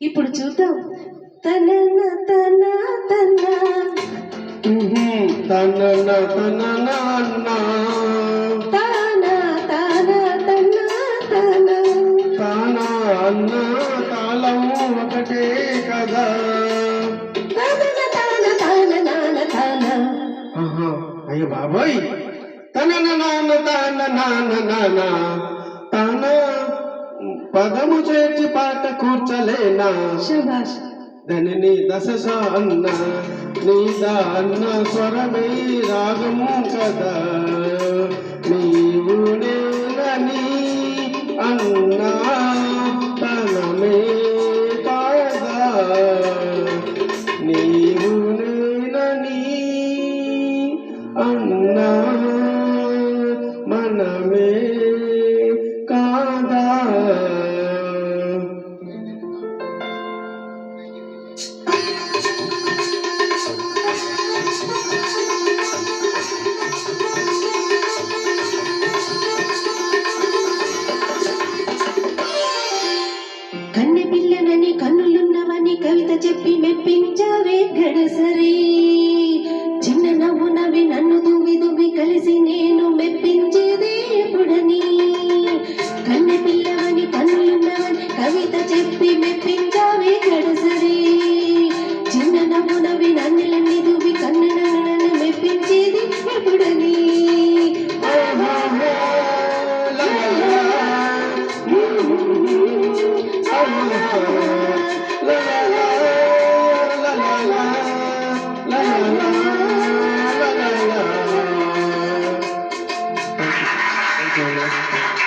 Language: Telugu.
ఇప్పుడు చూద్దాం. తనన తన తన తనన తనన తన తన తన తన తాన అన్న తాళం ఒకటే కదా. తనన తన తన నాన తన. అయ్య బాబోయ్, తనన నాన్న తాన నాన్న నాన్న తాన పదము చేర్చి పాట కూర్చలేనా. శభాష్. ధనిని దశ అన్న నీదా అన్న స్వరమే రాగము కదా. నీవు నేనని అన్నా తనమే కాదా. నీవు నేనని అన్నా మనమే కాదా. కన్నె పిల్లనని కన్నులున్నవని కవిత చెప్పి మెప్పించావే గడసరి. చిన్న నవ్వు నవ్వి నన్ను దువ్వి దువ్వి కలిసి నేను మెప్పించేదే ఎప్పుడని. కన్నె పిల్లవని కన్నులున్నవని కవిత చెప్పి మెప్పించావే గడసరి. చిన్న నవ్వు నవ్వి నన్నులన్నీ దువ్వి నన్ను మెప్పించేది ఎప్పుడని. Oh